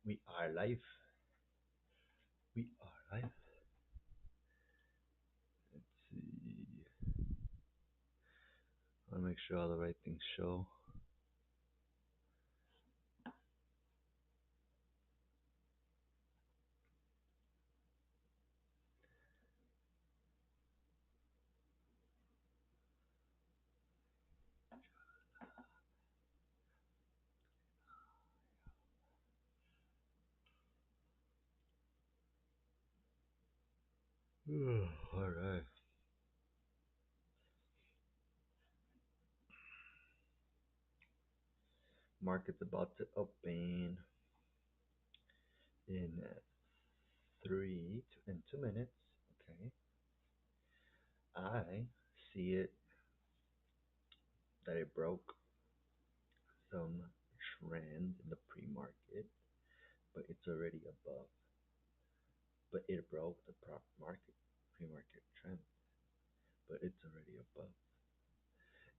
We are live. We are live. Let's see. I want to make sure all the right things show. All right. Market's about to open in 2 minutes. Okay. I see it that it broke some trend in the pre-market, but it's already above. But it broke the prop market pre-market trend, but it's already above.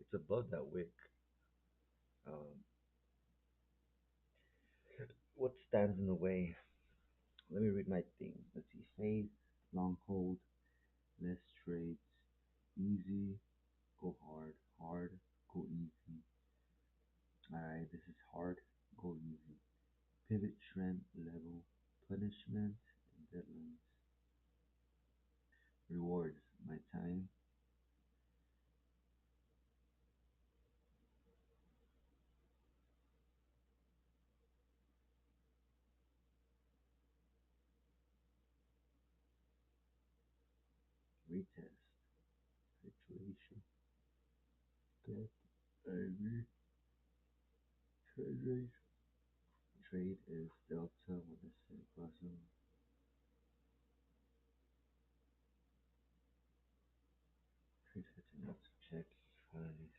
It's above that wick. Um, what stands in the way? Let me read my thing. Let's see. Fade, long hold, less trades, easy, go hard, hard, go easy. Alright, this is hard, go easy. Pivot trend level, punishment, and deadlines. Rewards, my time, retest, situation, get, angry, trade rate. Trade is delta with a set button. Trade setting up to check price.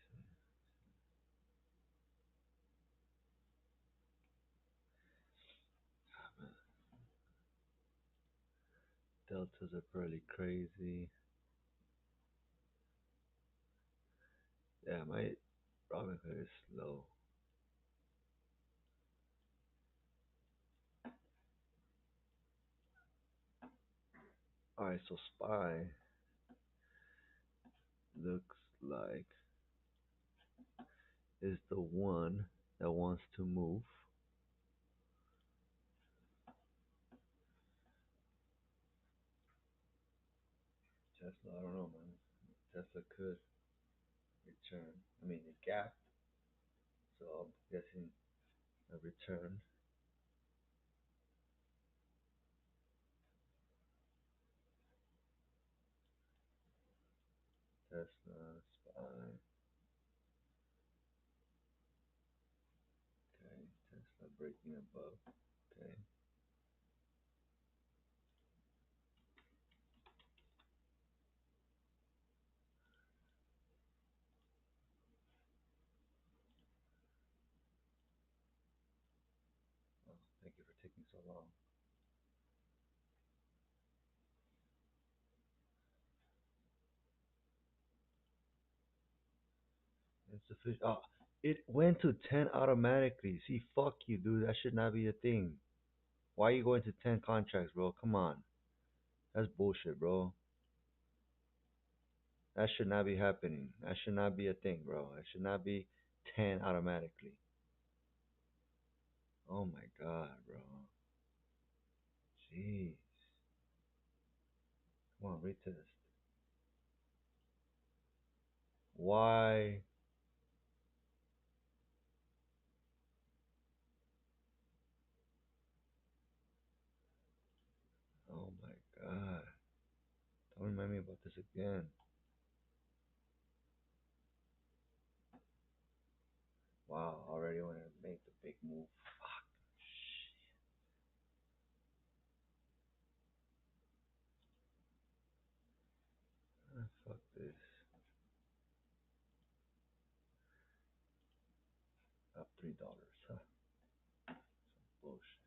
Deltas are pretty crazy. Yeah, my Robinhood is slow. Alright, so SPY looks like is the one that wants to move. Tesla, I don't know, man. Tesla could return. I mean, it gapped, so I'm guessing a return. Tesla, SPY. Okay, Tesla breaking above. Okay, well, thank you for taking so long. Insufficient. Oh, it went to 10 automatically. See, fuck you, dude. That should not be a thing. Why are you going to 10 contracts, bro? Come on. That's bullshit, bro. That should not be happening. That should not be a thing, bro. It should not be 10 automatically. Oh my god, bro. Jeez. Come on, retest. Why? Oh my god. Don't remind me about this again. Wow, already want to make the big move. Fuck. Fuck this. Up $3. Huh. Bullshit.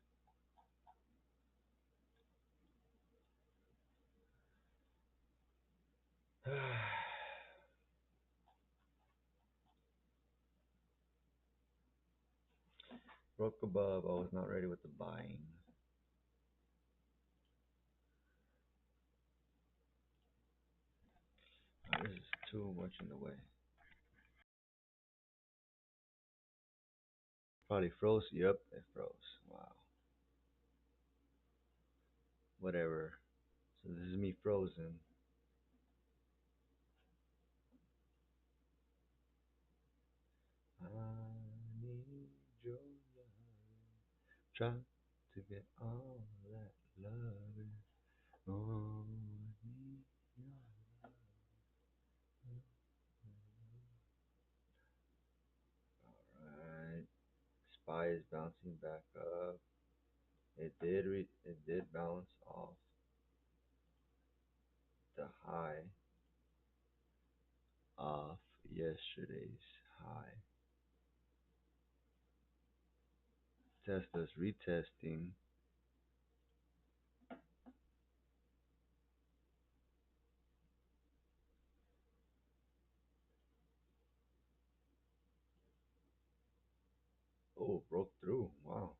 Broke above. I was not ready with the buying. This is too much in the way. Probably froze. Yep, it froze. Wow. Whatever. So this is me frozen. I need your love. Try to get all that love. Oh, I need your Alright. Spy is bouncing back up. It did bounce off the high of yesterday's high. Tesla's retesting. Oh, broke through. Wow.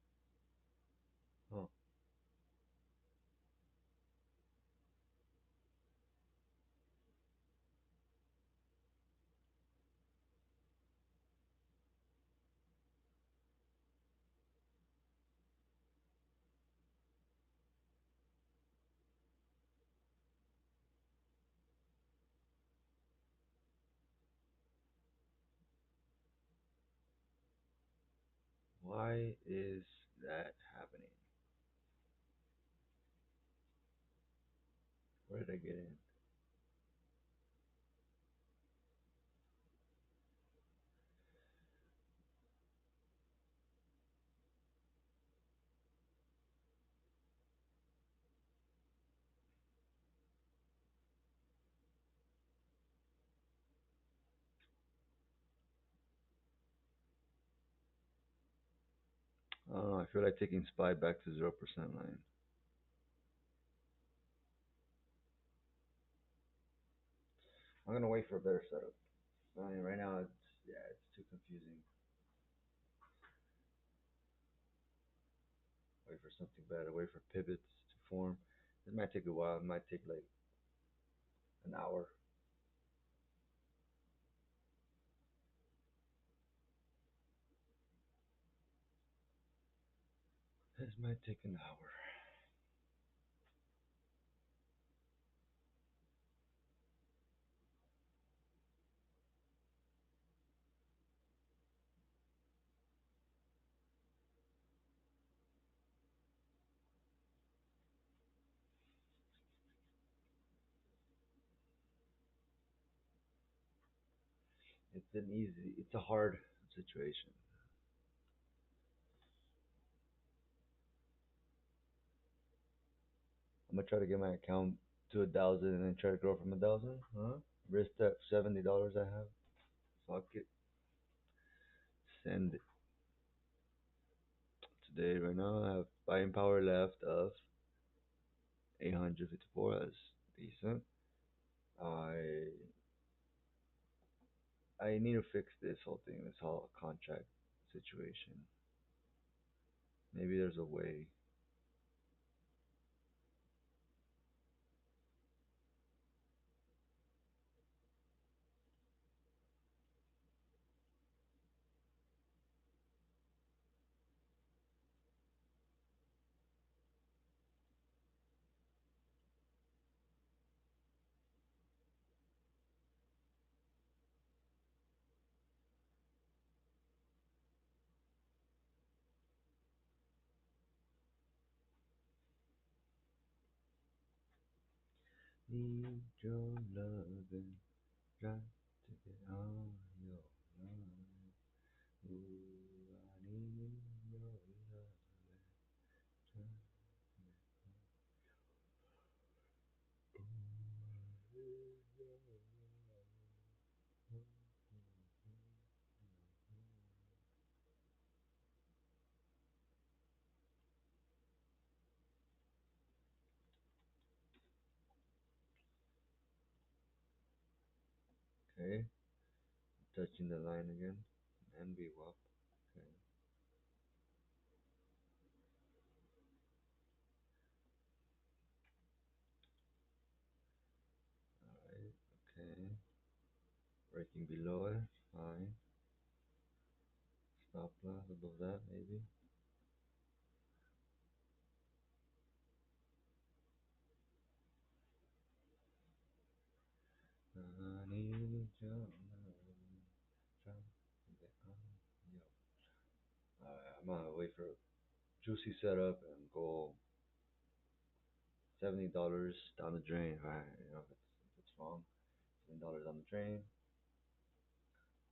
Huh. Why is that happening? Where did I get in? I don't know. I feel like taking Spy back to 0% line. I'm gonna wait for a better setup. I mean, right now it's yeah, it's too confusing. Wait for something better. Wait for pivots to form. It might take a while. It might take like an hour. This might take an hour. It's a hard situation. I'm gonna try to get my account to 1,000 and then try to grow from 1,000. Huh? Risk that $70 I have. Fuck it. Send it today. Right now I have buying power left of 854. That's decent. I I need to fix this whole thing, this whole contract situation. Maybe there's a way. Need your loving, try to get all your love. Ooh, I need your loving, try Okay, touching the line again, and we walk. Okay, Breaking below it, fine. Stop loss above that, maybe. I need your love. Try to get on yo. Alright, I'm gonna wait for a juicy setup and go $70 down the drain. Alright, if it's wrong. $70 down the drain.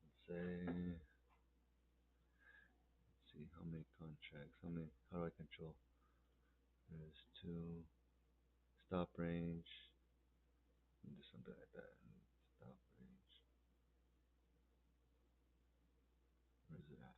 Let's say, let's see how many contracts. How do I control? There's two stop range. Do something like that. Stop range. Where's it at?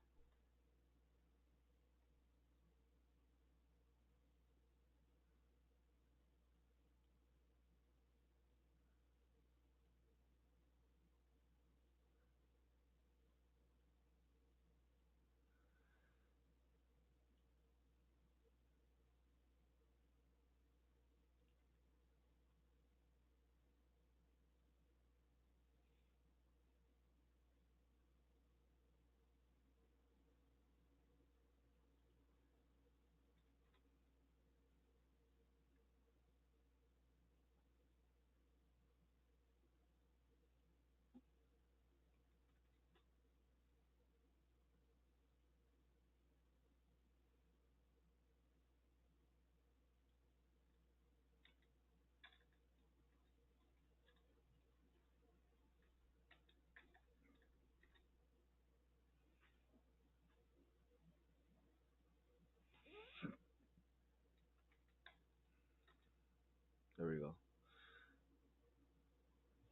There we go.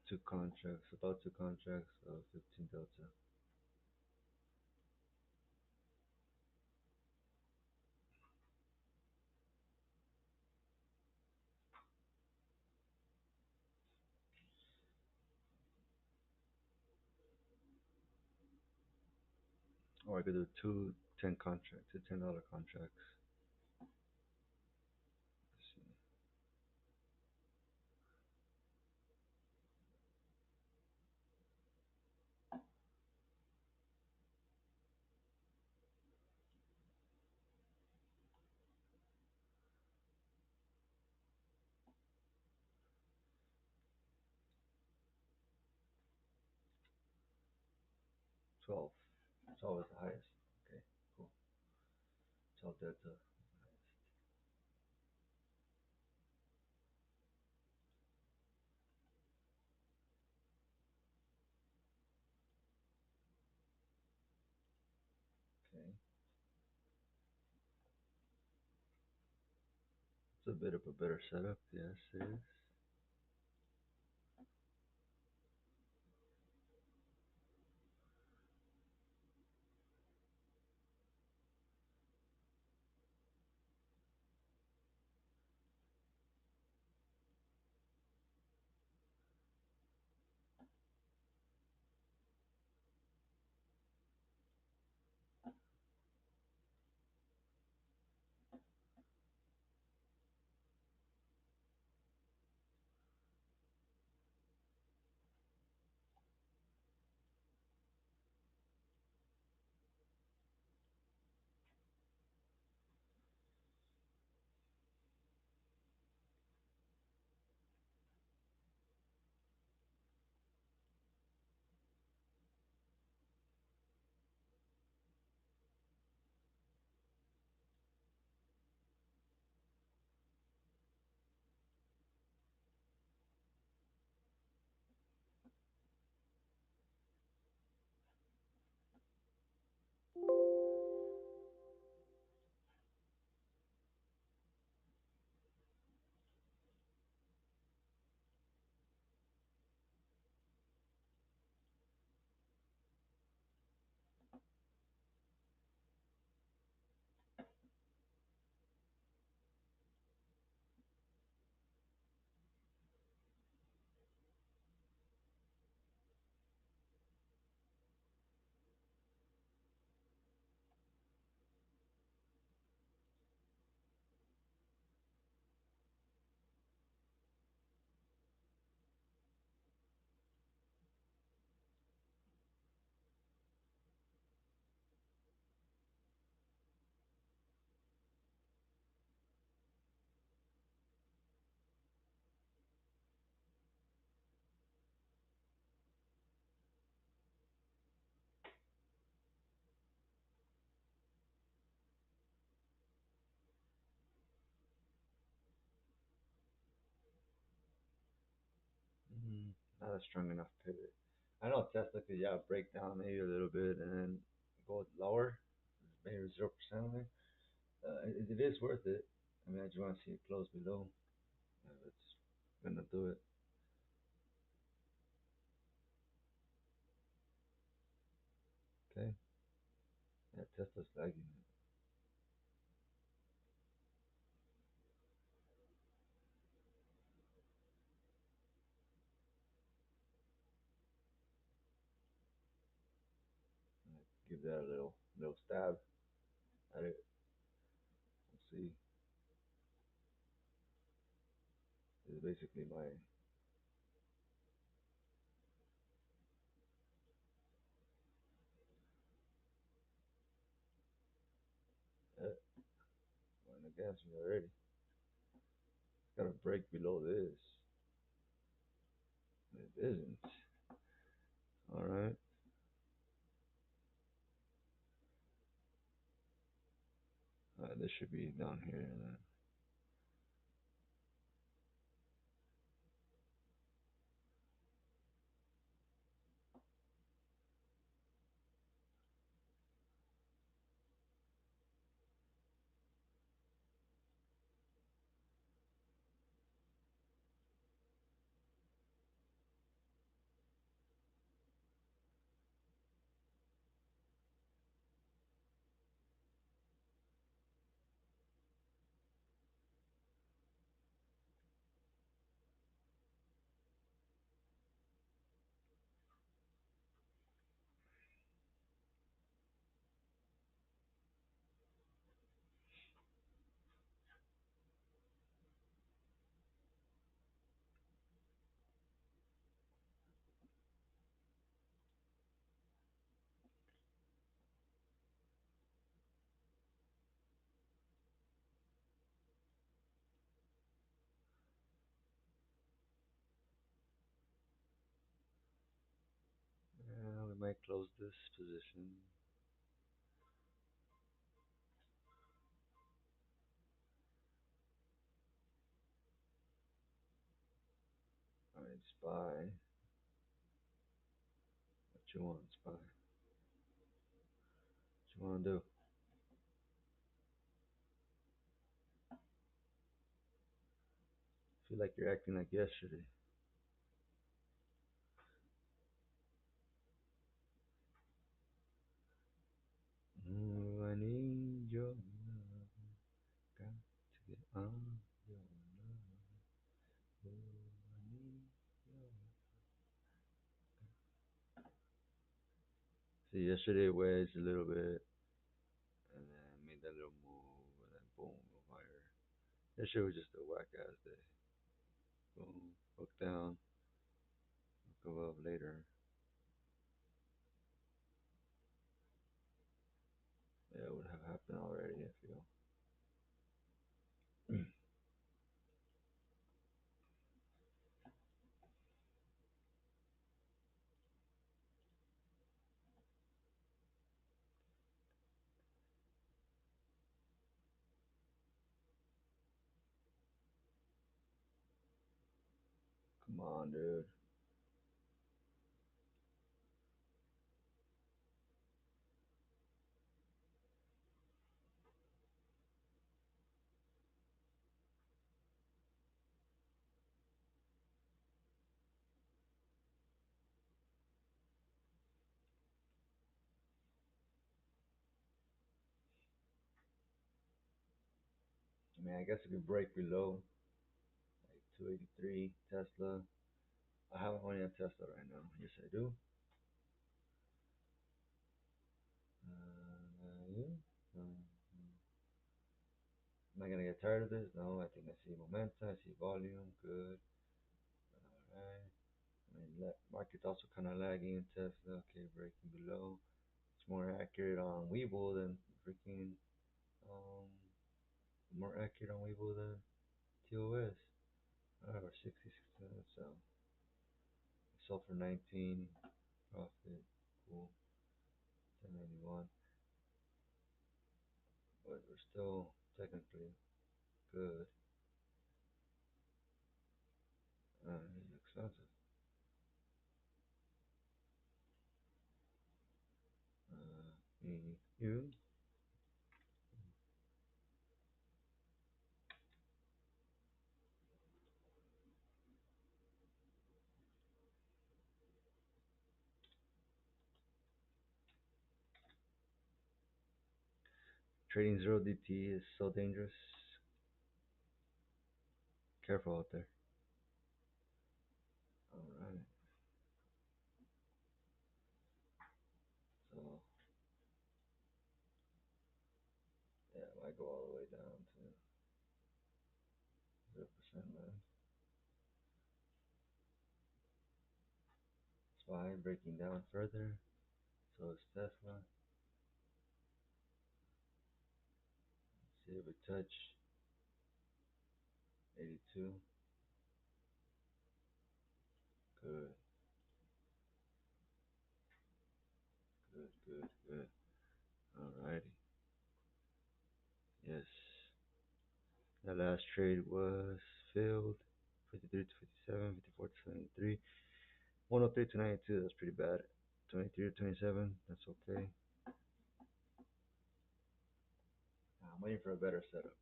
Two contracts, about two contracts of 15 delta. 'Or I could do two 10 contracts, two $10 contracts. Let's see. 12. 12 is the highest. Okay, cool. 12 delta. Okay. It's a bit of a better setup. Yes, it is. not a strong enough pivot. I know Tesla could yeah break down maybe a little bit and then go lower, maybe 0% on it. It is worth it. I mean, I just want to see it close below. It's gonna do it. Okay. Yeah, Tesla's lagging. Give that a little stab at it. We'll see. This is basically my going against me already. It's gotta break below this. It isn't. All right. This should be down here. And then, we might close this position. All right, spy. What you want, spy? What you want to do? Feel like you're acting like yesterday. Ooh, I need your love. Got to get on your love. Ooh, I need your. See, yesterday wedged a little bit, and then made that little move, and then boom, higher. Yesterday was just a whack ass day. Boom, hook down, hook above later. Yeah, it would have happened already. I feel. Come on, dude. I mean, I guess if you break below like 283 Tesla, I have only a Tesla right now. Yes, I do. Yeah. Am I gonna get tired of this? No, I think I see momentum, I see volume, good. Alright. I mean, market's also kind of lagging in Tesla. Okay, breaking below. It's more accurate on Webull than freaking um more accurate on Webull than TOS. Alright, we're 66 so sold for 19 profit. Cool. 1091. But we're still technically good. It's expensive. You trading zero DT is so dangerous. Careful out there. All right. So yeah, I might go all the way down to 0%, man. SPY breaking down further. So it's Tesla. See if we touch 82. Good, good, good, good. Alrighty. Yes. That last trade was filled. 53 to 57, 54 to 73. 103 to 92, that's pretty bad. 23 to 27, that's okay. I'm waiting for a better setup.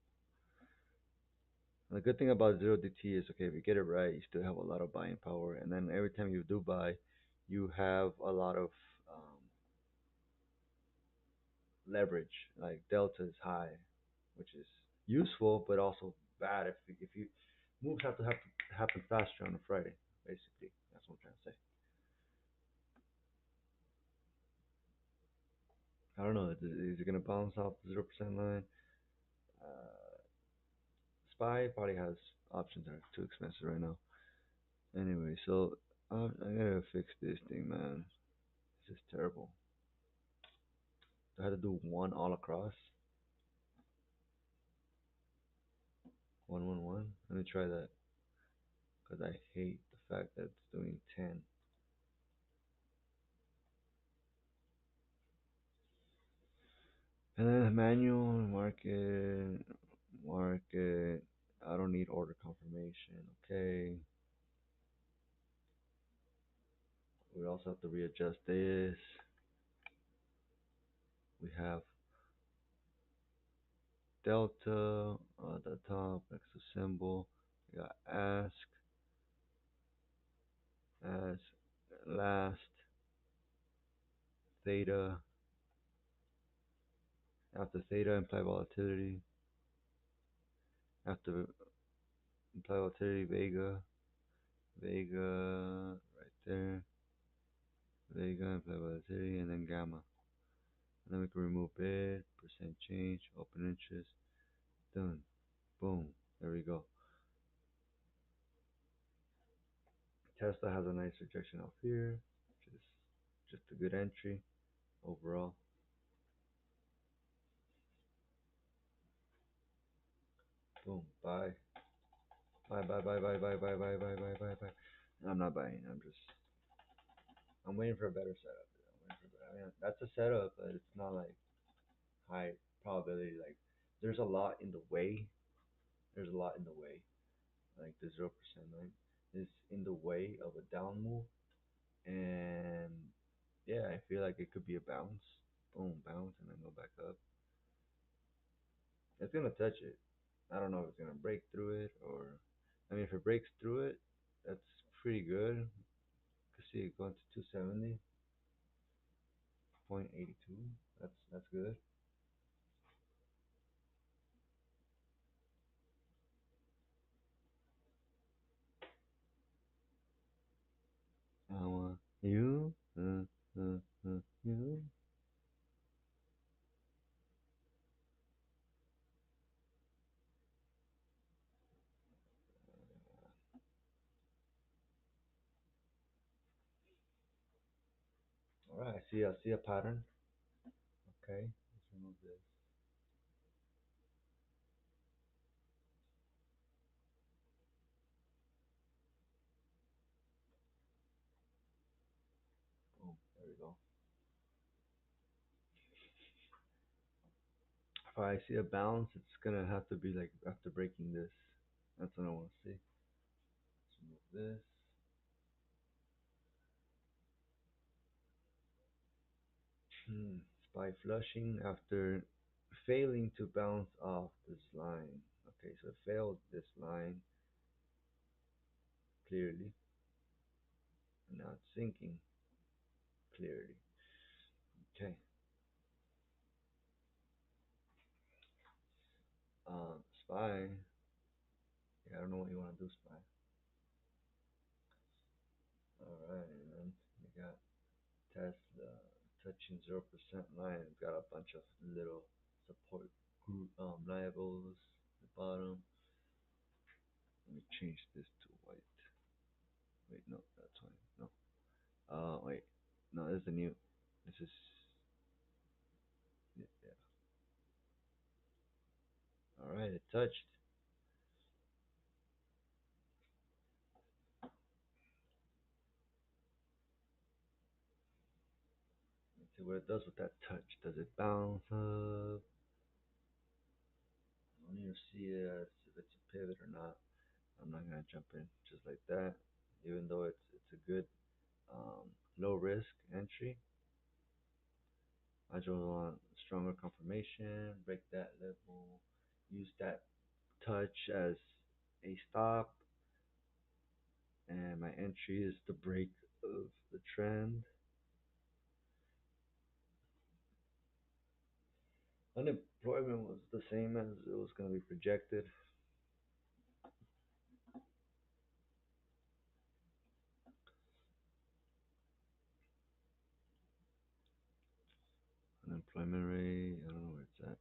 And the good thing about zero DT is okay, if you get it right, you still have a lot of buying power. And then every time you do buy, you have a lot of um, leverage. Like delta is high, which is useful, but also bad if you moves have to happen faster on a Friday. Basically, that's what I'm trying to say. I don't know. Is it gonna bounce off the 0% line? Uh, Spy probably has options that are too expensive right now. Anyway, so I gotta fix this thing, man. This is terrible. I had to do one all across. 111. Let me try that because I hate the fact that it's doing 10. And then manual market. I don't need order confirmation. Okay. We also have to readjust this. We have delta at the top next to symbol. We got ask, last, theta. After theta, implied volatility. After implied volatility, Vega right there. Vega, implied volatility, and then gamma. And then we can remove bid, percent change, open interest. Done. Boom. There we go. Tesla has a nice rejection off here, which is just a good entry overall. Boom. Buy. Buy. I'm not buying. I'm waiting for a better setup. I mean, that's a setup, but it's not like high probability. Like, there's a lot in the way. There's a lot in the way. Like the 0% line is in the way of a down move, and yeah, I feel like it could be a bounce. Boom, bounce, and then go back up. It's gonna touch it. I don't know if it's gonna break through it or, I mean, if it breaks through it, that's pretty good. You can see it going to 270.82. That's good. I want you, you. All right, I see a pattern. Okay, let's remove this. Boom, there we go. If I see a bounce, it's gonna have to be like after breaking this. That's what I want to see. Let's remove this. Hmm. SPY flushing after failing to bounce off this line. Okay, so it failed this line clearly, and now it's sinking clearly. Okay, SPY. Yeah, I don't know what you want to do, SPY. All right, and then we got Tesla touching 0% line. We've got a bunch of little support group labels at the bottom. Let me change this to white. Wait, no, that's fine. No. Wait. No, this is the new. This is. Yeah. Alright, it touched. Let's see what it does with that touch. Does it bounce up? I don't even see it if it's a pivot or not. I'm not gonna jump in just like that. Even though it's a good um, low risk entry. I just want stronger confirmation, break that level, use that touch as a stop, and my entry is the break of the trend. Unemployment was the same as it was going to be projected. Unemployment rate, I don't know where it's at.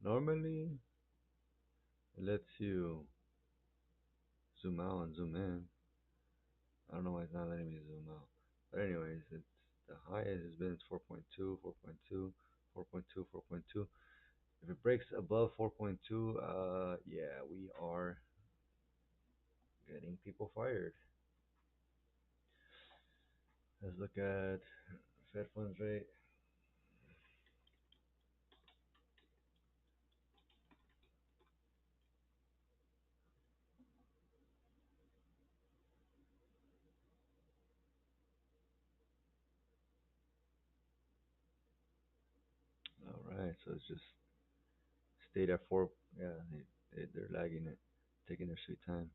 Normally, it lets you zoom out and zoom in. I don't know why it's not letting me zoom out. But anyways, it's the highest has been 4.2, 4.2, 4.2, 4.2. If it breaks above 4.2, yeah, we are getting people fired. Let's look at Fed funds rate. All right, so it's just stayed at four. Yeah, they're lagging it, taking their sweet time.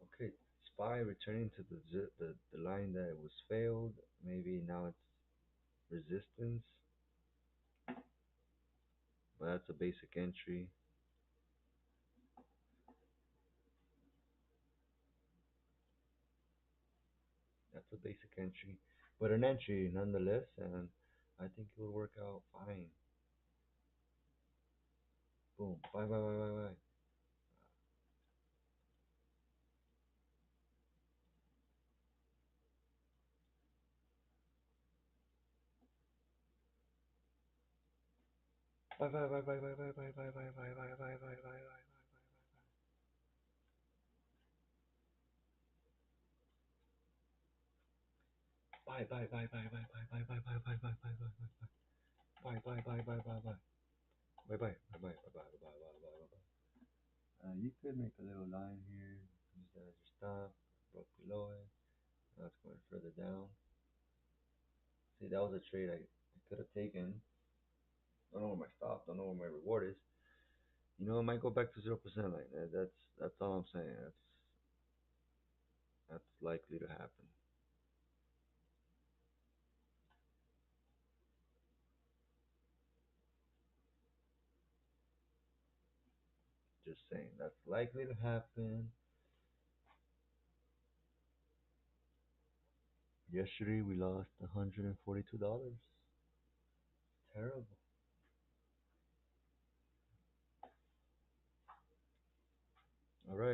Okay, SPY returning to the line that it was failed. Maybe now it's resistance, but that's a basic entry. That's a basic entry, but an entry nonetheless, and I think it will work out fine. Boom, bye bye bye bye bye. Bye bye bye bye bye bye bye bye bye bye bye bye bye bye bye. Bye bye bye bye bye bye bye bye bye bye bye bye bye bye bye bye bye bye bye bye. Bye bye bye bye bye bye bye bye bye bye bye. You could make a little line here. Use that as your stop. Broke below it. Now it's going further down. See, that was a trade I could have taken. Don't know where my stop. Don't know where my reward is. You know, it might go back to 0% line. That's all I'm saying. That's likely to happen. Just saying. That's likely to happen. Yesterday we lost $142. Terrible.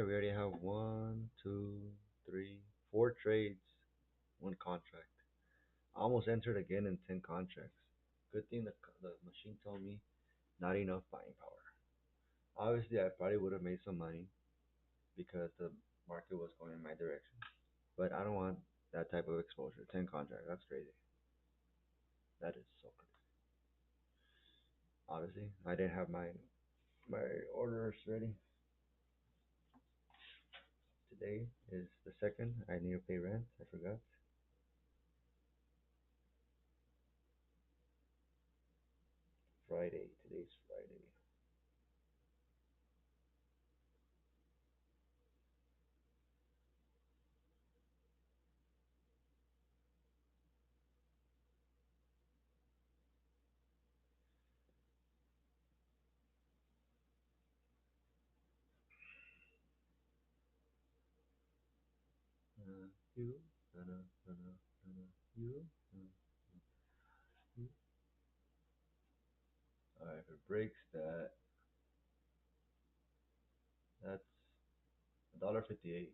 right, we already have one, two, three, four trades, one contract. I almost entered again in 10 contracts. Good thing the machine told me not enough buying power. Obviously, I probably would have made some money because the market was going in my direction. But I don't want that type of exposure. 10 contracts, that's crazy. That is so crazy. Obviously, I didn't have my orders ready. Today is the second. I need to pay rent. I forgot. Friday. Today's Friday. You, na na na na na na. You, you. All right, if it breaks that, that's $1.58.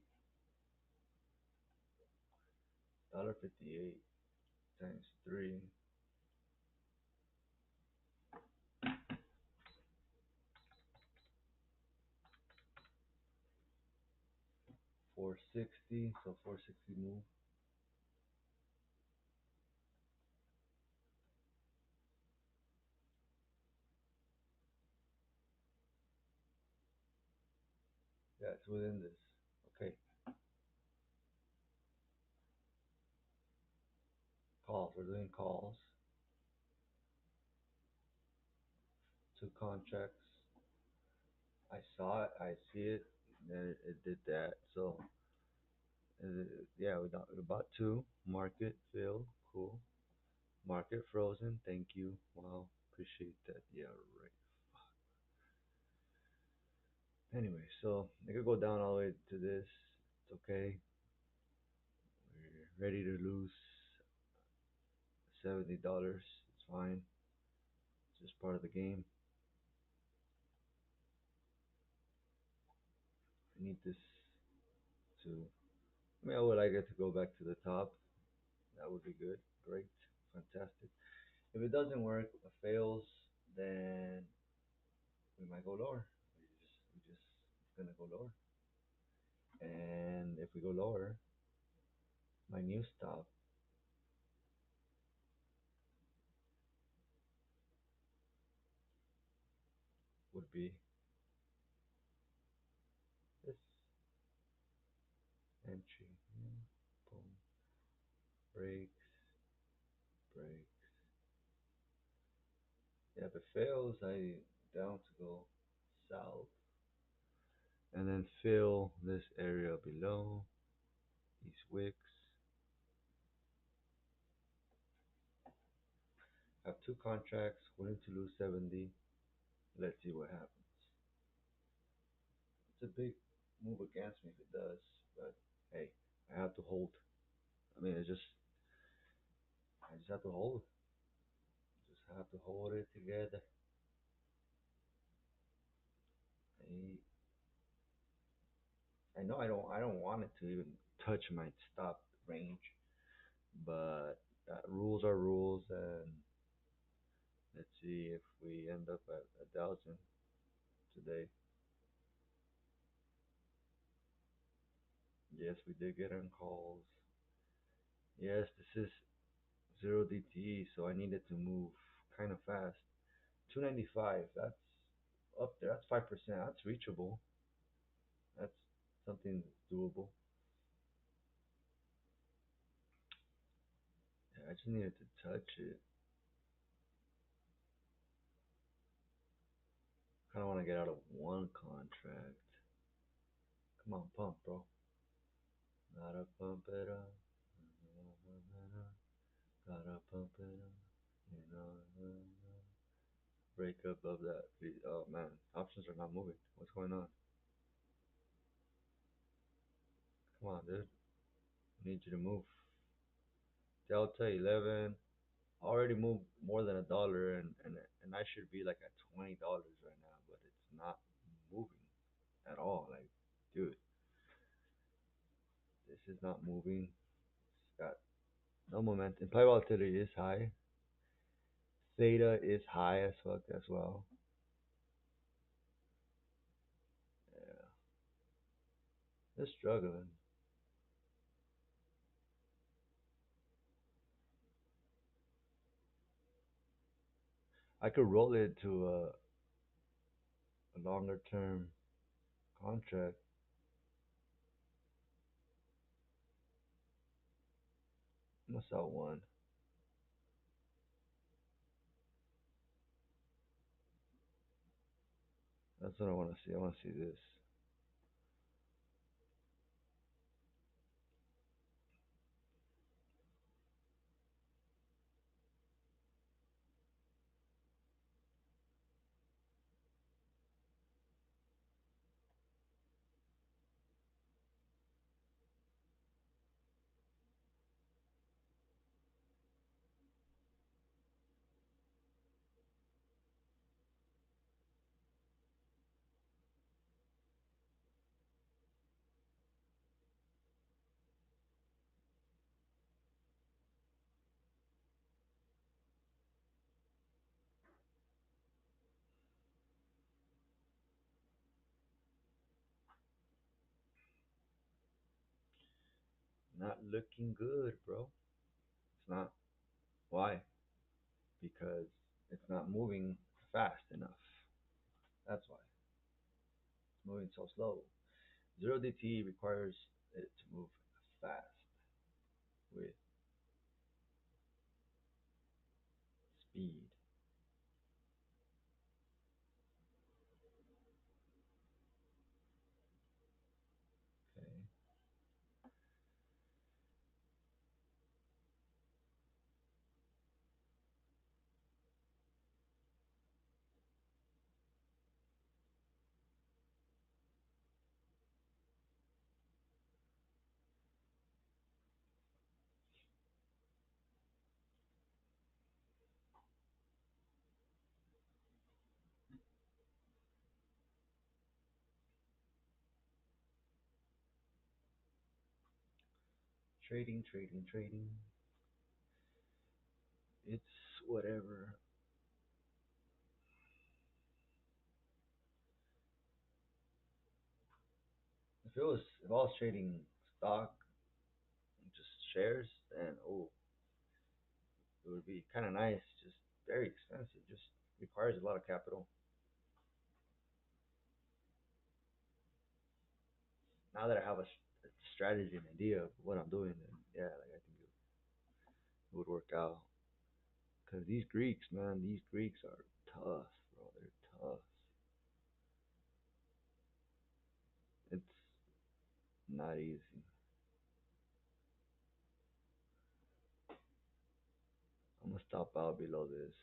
$1.58 times three. 460. So 460 move. Yeah, it's within this. Okay. Calls. We're doing calls. Two contracts. I saw it. I see it. Then it did that. So yeah, we bought two. Market fill. Cool. Market frozen. Thank you. Wow. Appreciate that. Yeah, right. Anyway, so it could go down all the way to this. It's okay. We're ready to lose $70. It's fine. It's just part of the game. I need this to. I mean, I would like it to go back to the top. That would be good. Great. Fantastic. If it doesn't work, it fails, then we might go lower. We just gonna go lower. And if we go lower, my new stop would be this entry. Yeah, boom. Breaks, breaks. Yeah, if it fails, I down to go south. And then fill this area below, these wicks. Have two contracts, willing to lose 70. Let's see what happens. It's a big move against me if it does, but hey, I have to hold. I mean, I just have to hold. Just have to hold it together. I know I don't want it to even touch my stop range, but rules are rules, and let's see if we end up at 1,000 today. Yes, we did get on calls. Yes, this is zero DTE, so I needed to move kind of fast. 295, that's up there. That's 5%. That's reachable. That's something doable. Yeah, I just needed to touch it. Kind of want to get out of one contract. Come on, pump, bro. Gotta pump it up. Gotta pump it up. You know, break above that. Please. Oh man, options are not moving. What's going on? Come on, dude. I need you to move. Delta 11 already moved more than $1, and I should be like at $20 right now, but it's not moving at all. Like, dude, is not moving. It's got no momentum. Implied volatility is high. Theta is high as fuck as well. Yeah, it's struggling. I could roll it to a longer term contract. I'm gonna sell one. That's what I want to see. I want to see this. Not looking good, bro. It's not. Why? Because it's not moving fast enough. That's why it's moving so slow. Zero DT requires it to move fast with speed. Okay. Trading, trading, trading. It's whatever. If I was trading stock, just shares, then oh, it would be kind of nice. Just very expensive. Just requires a lot of capital. Now that I have a strategy and idea of what I'm doing, then yeah, like I think it would work out. Cause these Greeks, man, these Greeks are tough, bro. They're tough. It's not easy. I'm gonna stop out below this.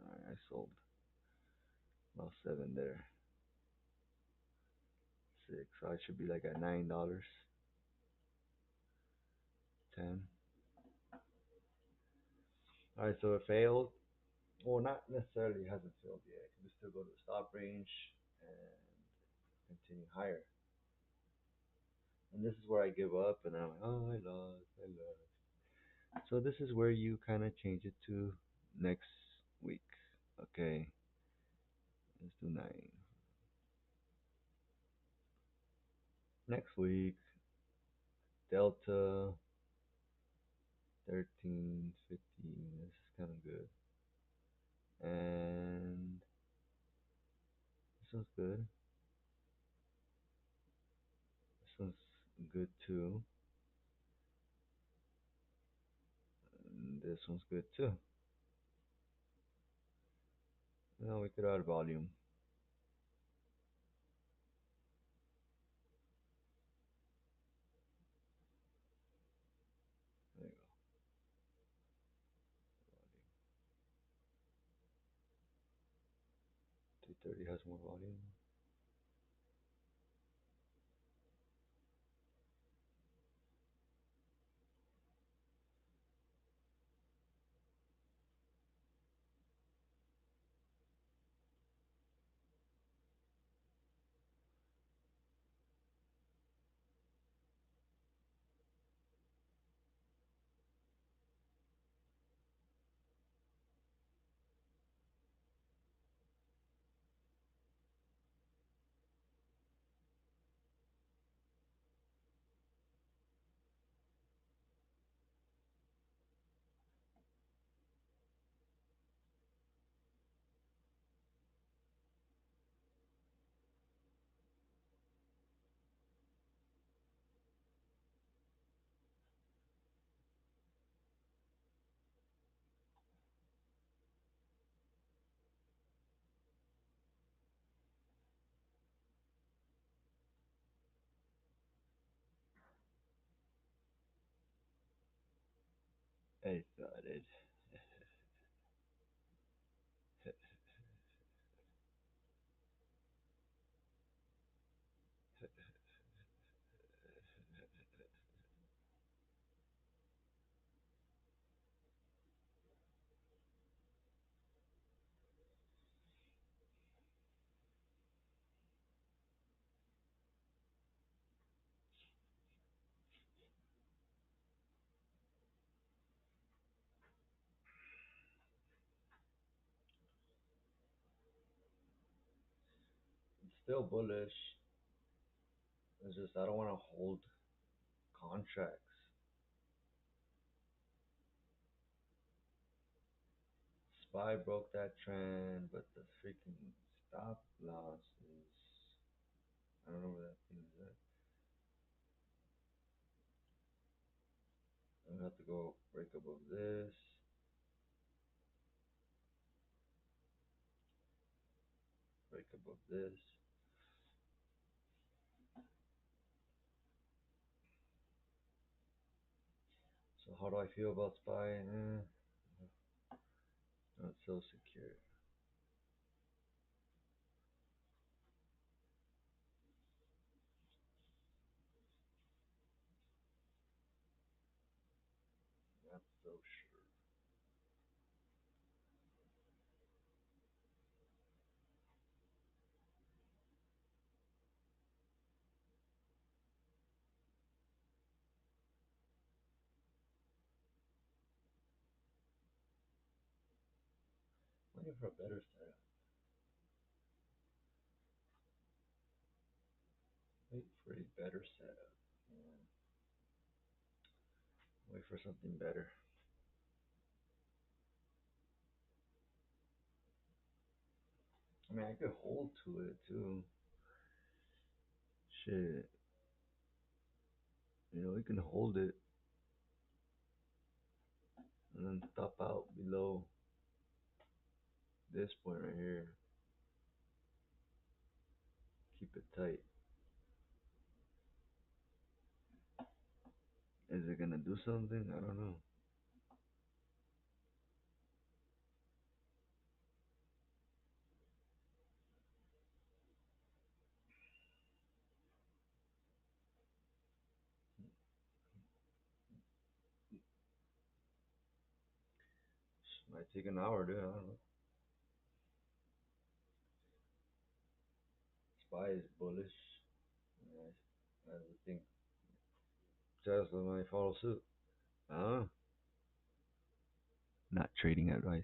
Alright, I sold about 7 there. 6. So I should be like at $9. 10. Alright, so it failed. Well, not necessarily hasn't failed yet. It can still go to the stop range and continue higher. And this is where I give up and I'm like, oh, I lost. So this is where you kind of change it to next week. Okay, let's do 9. Next week, Delta 13, 15. This is kind of good. And this one's good. This one's good too. And this one's good too. Now we could add volume. There you go. 330 has more volume. I thought it. It's still bullish. It's just I don't want to hold contracts. Spy broke that trend, but the freaking stop loss is I don't know where that thing is at. I have to go break above this, break above this. So how do I feel about Spy? Not so secure. Not so sure. Waiting for a better setup. Wait for a better setup. Yeah. Wait for something better. I mean, I could hold to it too. Shit. We can hold it and then stop out below this point right here. Keep it tight. Is it gonna do something? I don't know. Might take an hour, dude. I don't know. Spy is bullish. I would think Tesla might follow suit. Uh, Not trading advice.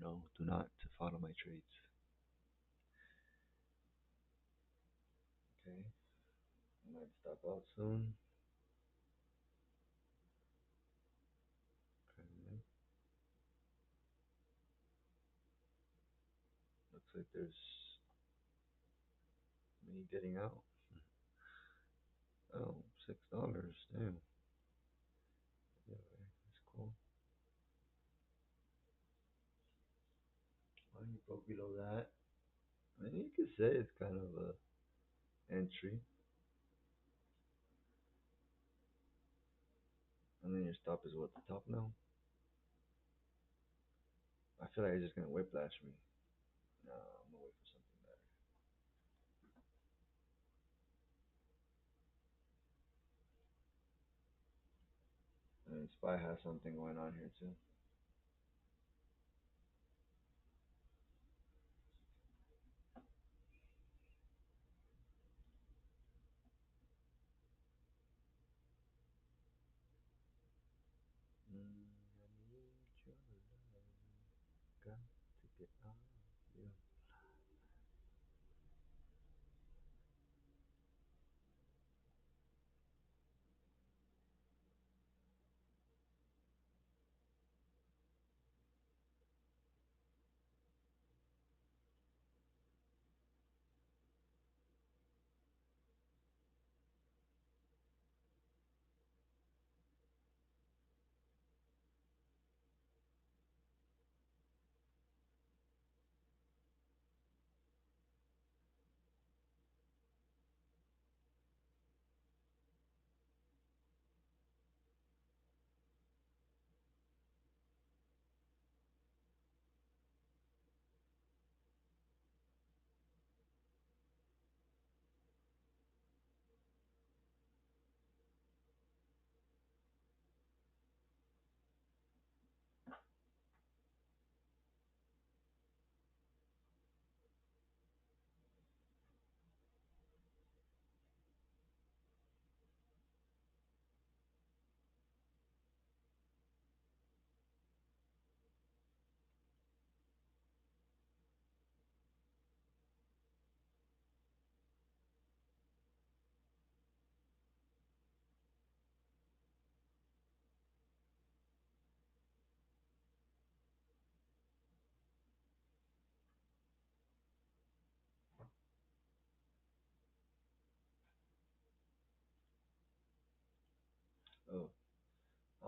No, do not follow my trades. Okay. I might stop out soon. Okay. Looks like there's me getting out. Oh, $6. Damn. Yeah, that's cool. Well, you broke below that. I mean, you could say it's kind of a entry, and then your stop is what the top now. I feel like it's just gonna whiplash me. No, I'm gonna wait for something better. I mean, Spy has something going on here too. I need your love. Got to get off you.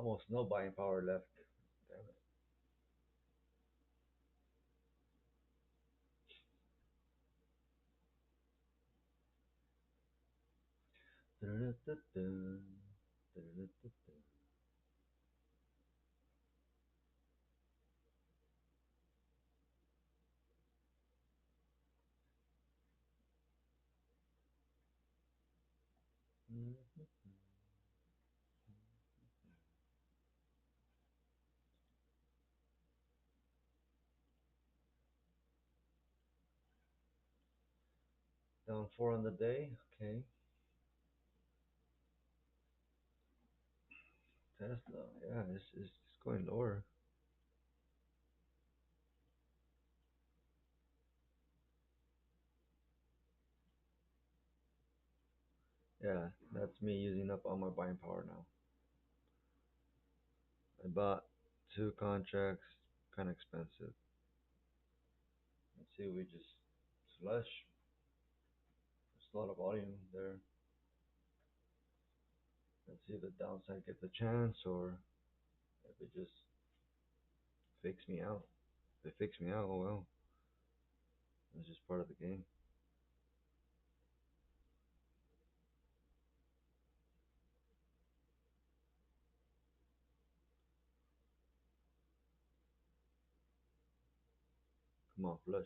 Almost no buying power left. Damn it. Down four on the day. Okay. Tesla. Yeah, it's going lower. Yeah, that's me using up all my buying power now. I bought two contracts, kind of expensive. Let's see, we just flush. There's a lot of volume there. Let's see if the downside gets a chance or if it just fakes me out. If it fakes me out, oh well. It's just part of the game. Come on, flush.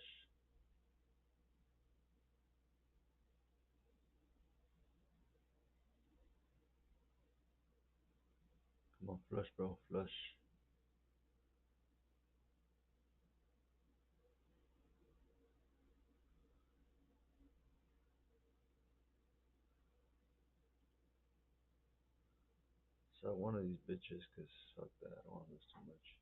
Come on, flush, bro. Flush. So one of these bitches, cause fuck that. I don't want to lose too much.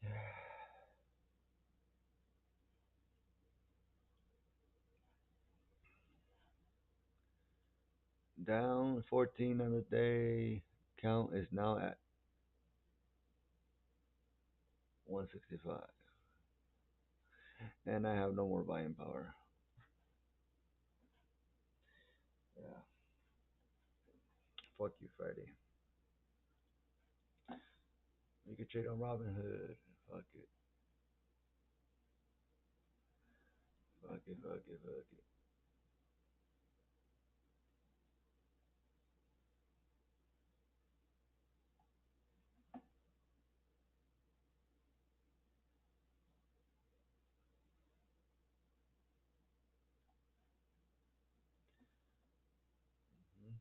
Yeah. Down 14 on the day. Count is now at 165. And I have no more buying power. Yeah. Fuck you, Friday. You can trade on Robinhood. Fuck it. Fuck it, fuck it, fuck it. Mhm.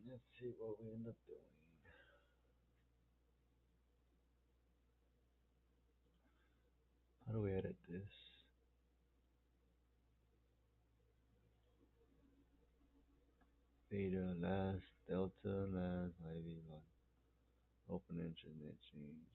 Let's see what we end up doing. How do we edit this? Beta last, delta last, IV one. Open internet change.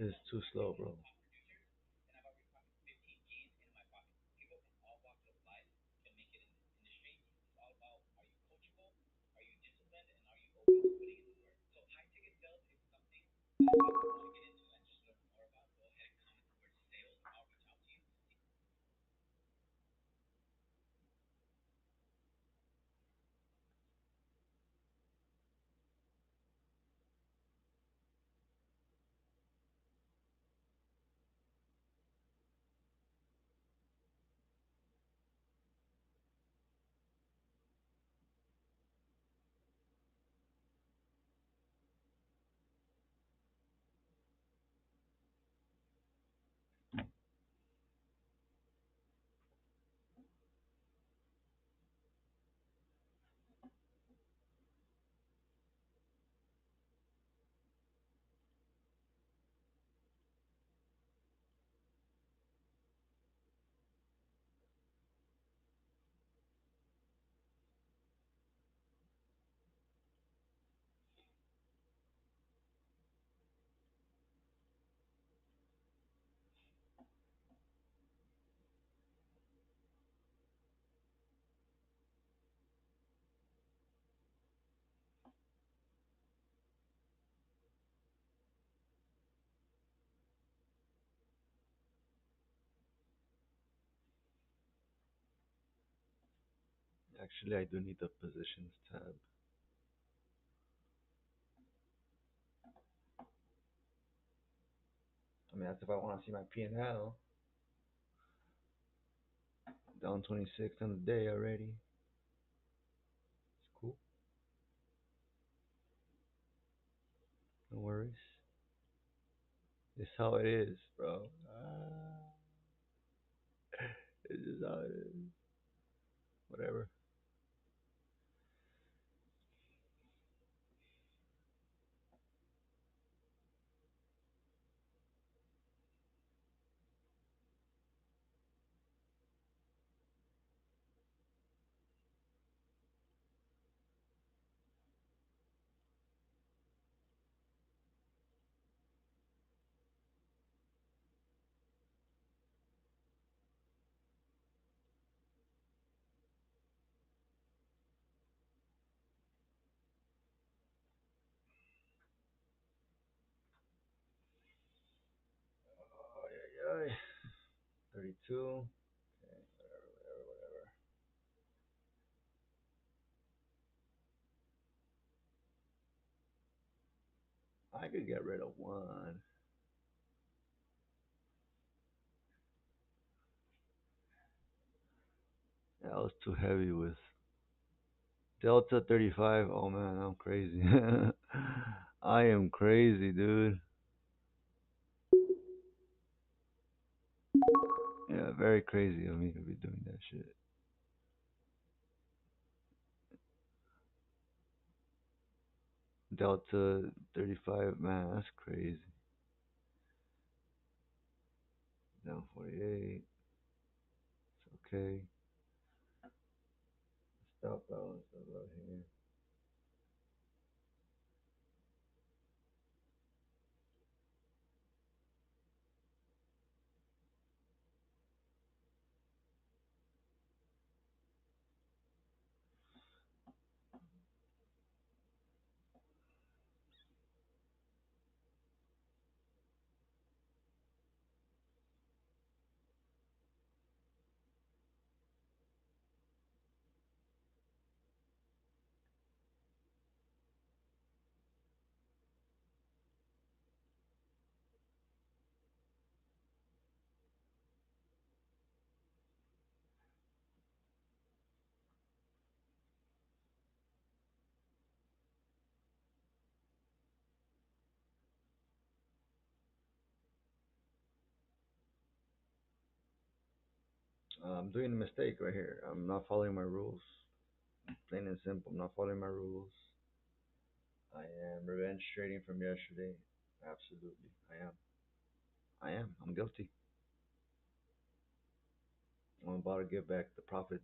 It's too slow, bro. Actually, I do need the positions tab. I mean, that's if I want to see my P&L. Down 26 on the day already. It's cool. No worries. It's how it is, bro. It's just how it is. Whatever. Oh, yeah, yeah. 32. Okay, whatever, whatever, whatever. I could get rid of one. That was too heavy with Delta 35. Oh man, I'm crazy. I am crazy, dude. Yeah, very crazy of me to be doing that shit. Delta 35, man, that's crazy. Down 48. It's okay. Stop balance about here. I'm doing a mistake right here. I'm not following my rules. Plain and simple. I'm not following my rules. I am revenge trading from yesterday. Absolutely. I am. I am. I'm guilty. I'm about to give back the profits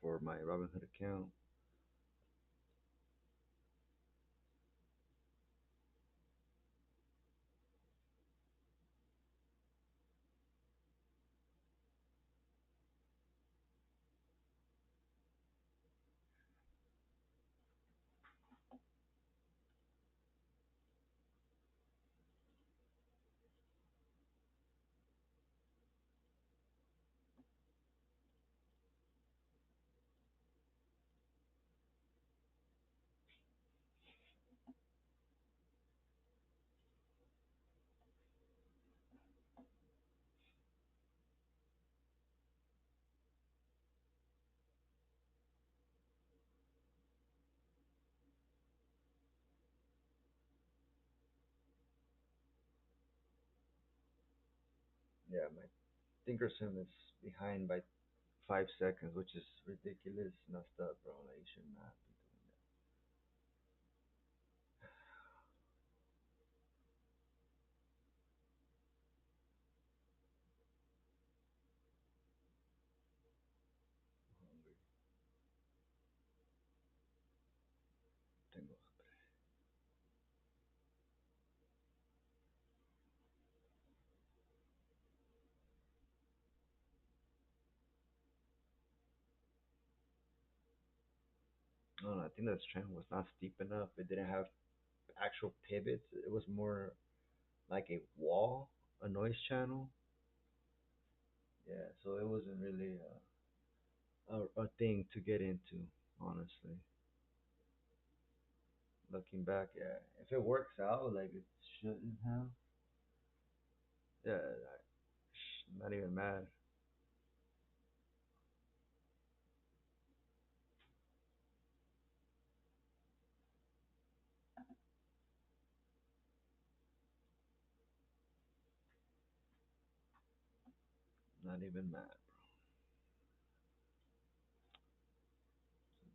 for my Robinhood account. Yeah, my Thinkorswim is behind by 5 seconds, which is ridiculous. Messed up, bro. Like, you should not be doing that. I'm hungry. Tengo hambre. No, no, I think that trend was not steep enough. It didn't have actual pivots. It was more like a wall, a noise channel. Yeah, so it wasn't really a thing to get into, honestly. Looking back, yeah, if it works out like it shouldn't have, yeah, not even mad, not even mad.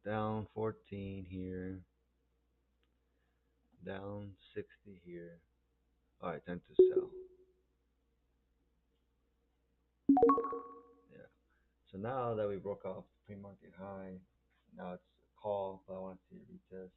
Down 14 here, down 60 here. All right, time to sell. Yeah. So now that we broke off the pre-market high, now it's a call, but I want to see a retest.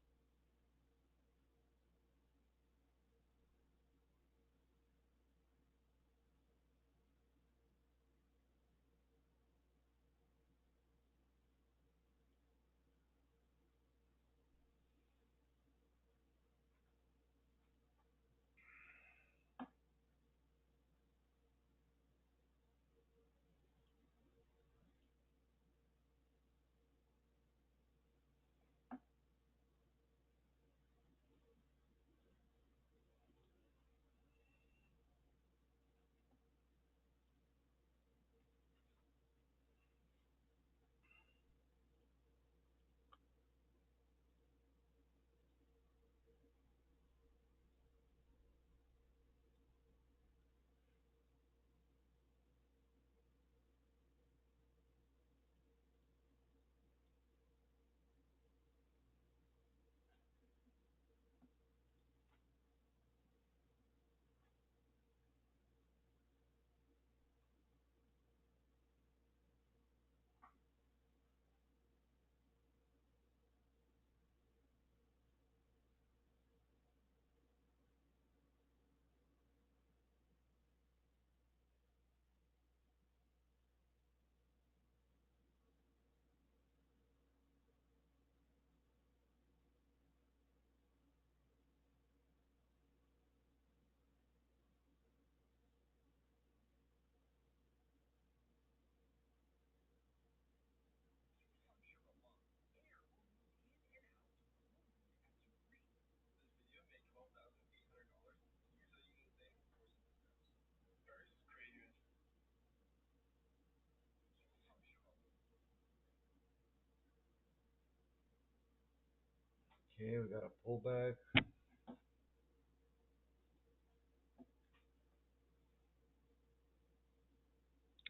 Okay, we got a pullback.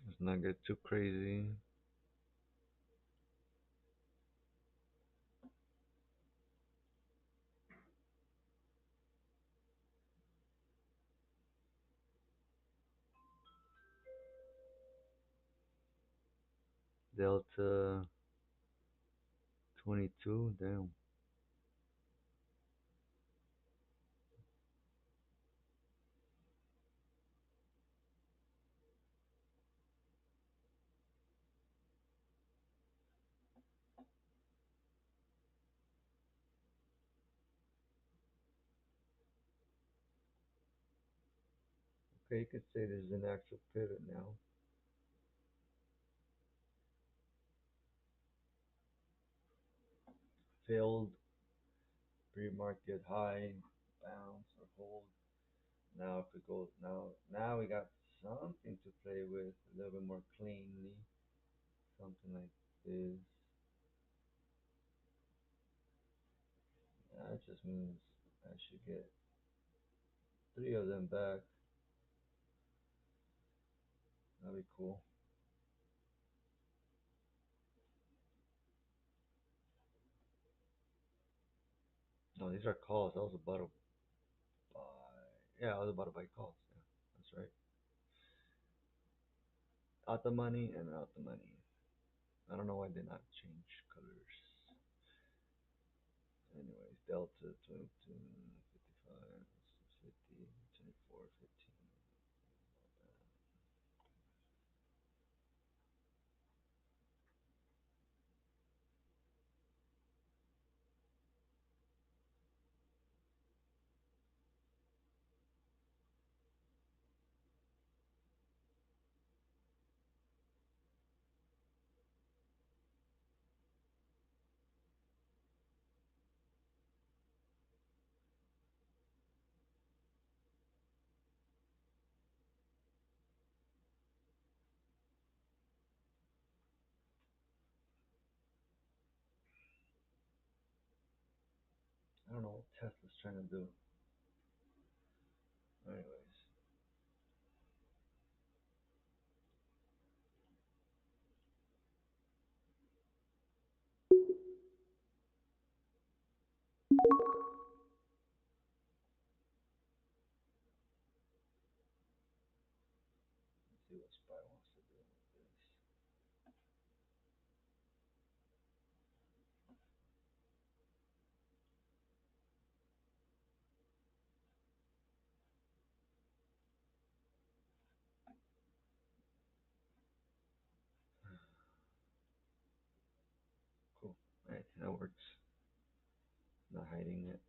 Let's not get too crazy. Delta 22, damn. Okay, you could say this is an actual pivot now. Failed pre-market high, bounce or hold. Now if it goes now we got something to play with a little bit more cleanly. Something like this. That just means I should get three of them back. That'd be cool. No, these are calls. I was about to buy. Yeah, I was about to buy calls. Yeah, that's right. Out the money and out the money. I don't know why they not change colors. Anyways, Delta 22, 55, 50, 24, 15. I don't know what Tesla's trying to do. Anyways, let's see what Spy wants to do with this. Cool. Alright, that works. Not hiding it.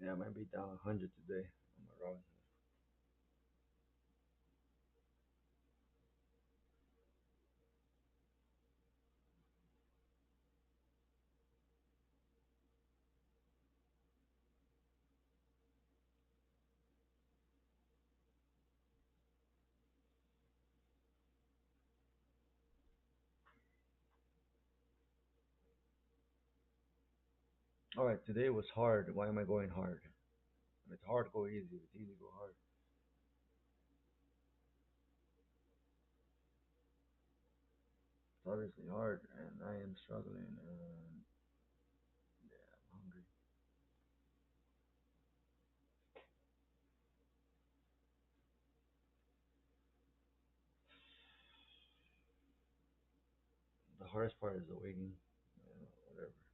Yeah, I might be down 100 today on my Robinhood. Alright, today was hard. Why am I going hard? When it's hard, go easy. If it's easy, go hard. It's obviously hard, and I am struggling, and yeah, I'm hungry. The hardest part is the waiting. Whatever.